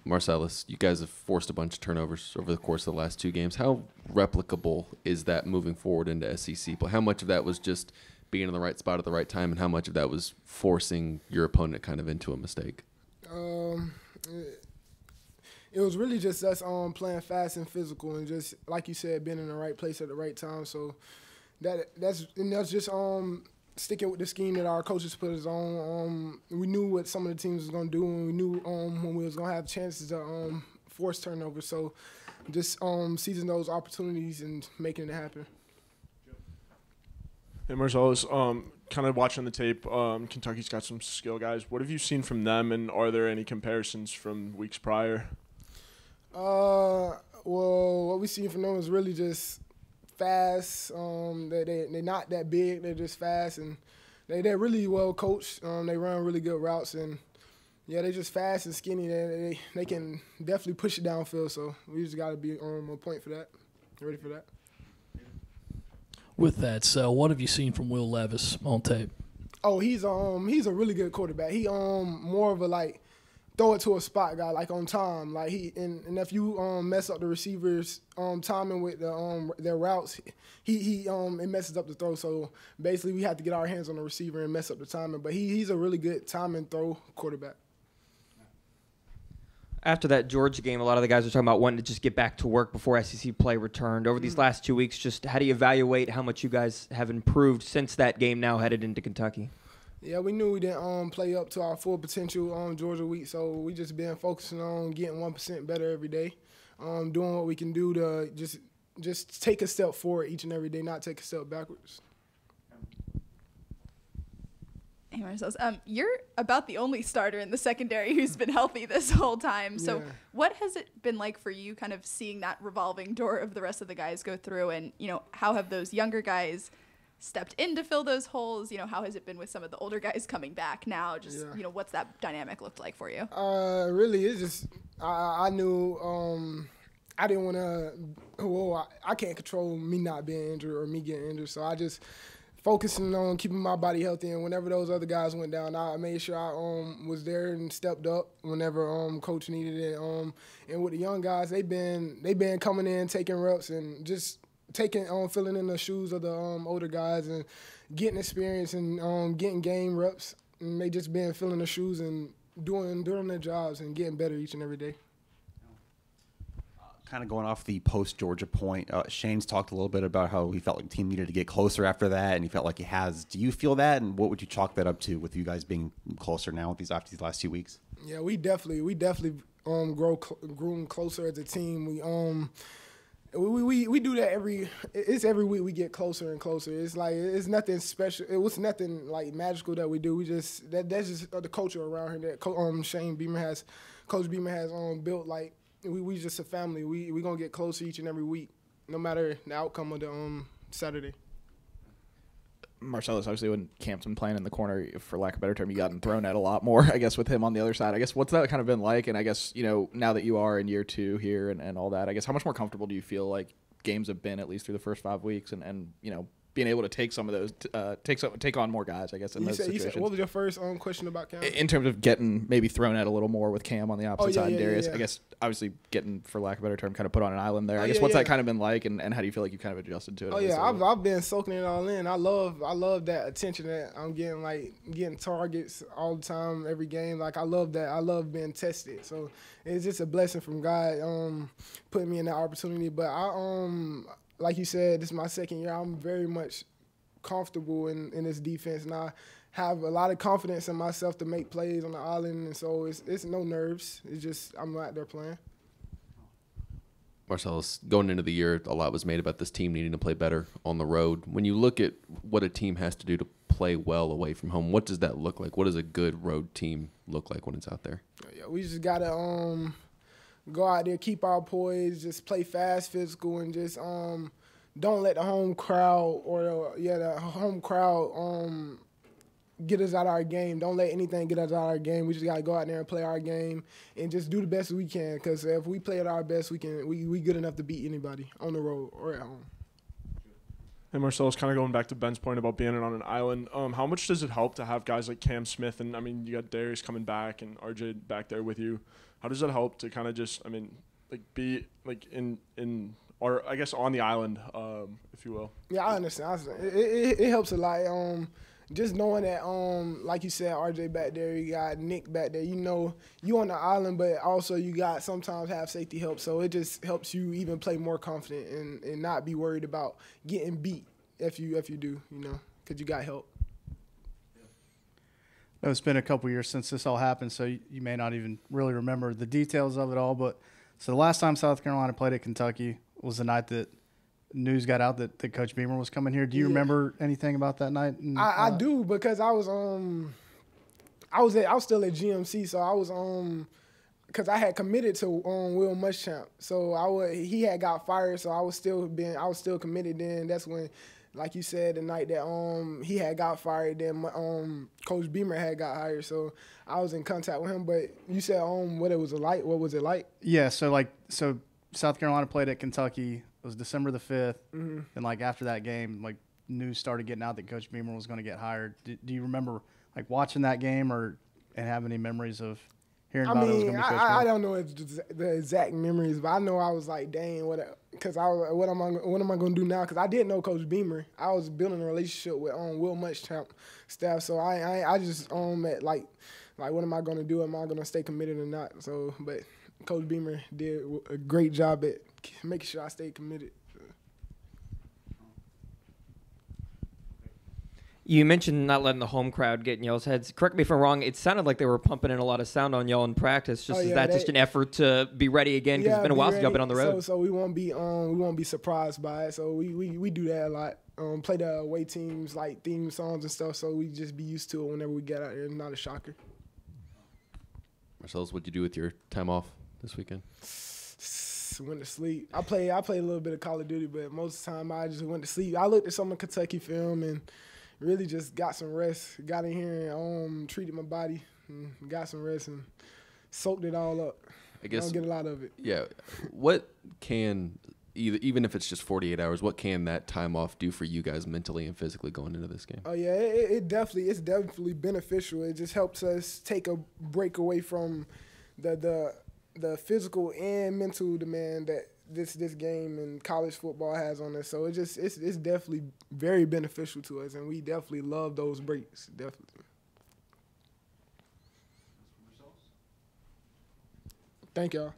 Marcellus, you guys have forced a bunch of turnovers over the course of the last 2 games. How replicable is that moving forward into SEC? But how much of that was just being in the right spot at the right time, and how much of that was forcing your opponent kind of into a mistake? It was really just us playing fast and physical, and just like you said, being in the right place at the right time. So that's just sticking with the scheme that our coaches put us on. We knew what some of the teams was gonna do, and we knew when we was gonna have chances to force turnovers. So just seizing those opportunities and making it happen. Hey, Marcellus, kind of watching the tape, Kentucky's got some skill guys. What have you seen from them, and are there any comparisons from weeks prior? Well, what we seen from them is really just fast. They're not that big. They're just fast, and they're really well coached. They run really good routes, and yeah, they're just fast and skinny. They can definitely push it downfield. So we just got to be on point for that. Ready for that. With that, so what have you seen from Will Levis on tape? Oh, he's a really good quarterback. He more of a throw it to a spot guy, on time. And if you mess up the receivers timing with their routes, it messes up the throw. So basically, we have to get our hands on the receiver and mess up the timing. But he's a really good time and throw quarterback. After that Georgia game, a lot of the guys were talking about wanting to just get back to work before SEC play returned. Over these last 2 weeks, just how do you evaluate how much you guys have improved since that game now headed into Kentucky? Yeah, we knew we didn't play up to our full potential on Georgia week, so we just been focusing on getting 1% better every day, doing what we can do to just take a step forward each and every day, not take a step backwards. Hey, Marcellus, you're about the only starter in the secondary who's been healthy this whole time. So what has it been like for you kind of seeing that revolving door of the rest of the guys go through, and, how have those younger guys stepped in to fill those holes? How has it been with some of the older guys coming back now? Just, what's that dynamic looked like for you? Really, it's just I knew I didn't want to – I can't control me not being injured or me getting injured, so I just – focusing on keeping my body healthy, and whenever those other guys went down, I made sure I was there and stepped up whenever coach needed it. And with the young guys, they've been coming in, taking reps, and just filling in the shoes of the older guys and getting experience and getting game reps. And they just been filling the shoes and doing their jobs and getting better each and every day. Kind of going off the post-Georgia point, Shane's talked a little bit about how he felt like the team needed to get closer after that, and he felt like he has. Do you feel that, and what would you chalk that up to with you guys being closer now after these last 2 weeks? Yeah, we definitely grown closer as a team. We do that every week. We get closer and closer. It's nothing special. It was nothing magical that we do. That's just the culture around here that Coach Beamer has built. We just a family. We gonna get closer each and every week, no matter the outcome of the Saturday. Marcellus, obviously when Camp's been playing in the corner, for lack of a better term, you gotten thrown at a lot more, I guess, with him on the other side. I guess what's that kind of been like? And I guess, now that you are in year 2 here and all that, I guess how much more comfortable do you feel like games have been, at least through the first 5 weeks, and being able to take some of those, take on more guys, I guess, in those situations. What was your first question about Cam? In terms of getting maybe thrown at a little more with Cam on the opposite side, and Darius, yeah. I guess, obviously getting, for lack of a better term, kind of put on an island there. I guess what's that kind of been like, and how do you feel like you kind of adjusted to it? I've been soaking it all in. I love that attention that I'm getting, getting targets all the time, every game. I love that. I love being tested. So it's just a blessing from God putting me in that opportunity. But like you said, this is my second year. I'm very much comfortable in this defense, and I have a lot of confidence in myself to make plays on the island, and so it's no nerves. It's just I'm out there playing. Marcellus, going into the year, a lot was made about this team needing to play better on the road. When you look at what a team has to do to play well away from home, what does that look like? What does a good road team look like when it's out there? Yeah, we just gotta go out there, keep our poise, just play fast, physical, and just don't let the home crowd get us out of our game. Don't let anything get us out of our game. We just got to go out there and play our game and just do the best we can, because if we play at our best, we good enough to beat anybody on the road or at home. And Marcellus, kind of going back to Ben's point about being on an island, how much does it help to have guys like Cam Smith and, I mean, you got Darius coming back and RJ back there with you? How does it help to kind of just, I mean, like be like in or I guess on the island, if you will? Yeah, I understand. It helps a lot. Just knowing that, like you said, RJ back there, you got Nick back there. You know, you on the island, but also you got sometimes have safety help. So it just helps you even play more confident and not be worried about getting beat if you do, you know, because you got help. It's been a couple years since this all happened, so you may not even really remember the details of it all. But so the last time South Carolina played at Kentucky was the night that news got out that Coach Beamer was coming here. Do you remember anything about that night? I do, because I was still at GMC, so I was because I had committed to Will Muschamp, so he had got fired, so I was still committed. Then that's when, like you said, the night that he had got fired, then Coach Beamer had got hired, so I was in contact with him. But you said what was it like? Yeah, so South Carolina played at Kentucky. It was December the 5th, and like after that game, like news started getting out that Coach Beamer was going to get hired. Do you remember like watching that game and have any memories of hearing about it was going to be Coach Beamer? I don't know the exact memories, but I know I was like, dang, what am I going to do now? Because I didn't know Coach Beamer. I was building a relationship with Will Muschamp staff, so I just at like what am I going to do? Am I going to stay committed or not? So, but Coach Beamer did a great job at making sure I stayed committed. You mentioned not letting the home crowd get in y'all's heads. Correct me if I'm wrong. It sounded like they were pumping in a lot of sound on y'all in practice. Is that just an effort to be ready again? Because it's been a while since y'all been on the road. So we won't be surprised by it. So we do that a lot. Play the away teams like theme songs and stuff. So we just be used to it whenever we get out there. It's not a shocker. Marcellus, what'd you do with your time off this weekend? Went to sleep. I played a little bit of Call of Duty, but most of the time I just went to sleep. I looked at some of Kentucky film and really just got some rest. Got in here and treated my body, and got some rest and soaked it all up. I guess don't get a lot of it. Yeah. What can even if it's just 48 hours, what can that time off do for you guys mentally and physically going into this game? Oh yeah, it's definitely beneficial. It just helps us take a break away from the physical and mental demand that this game and college football has on us. So it's definitely very beneficial to us, and we definitely love those breaks. Definitely. Thank y'all.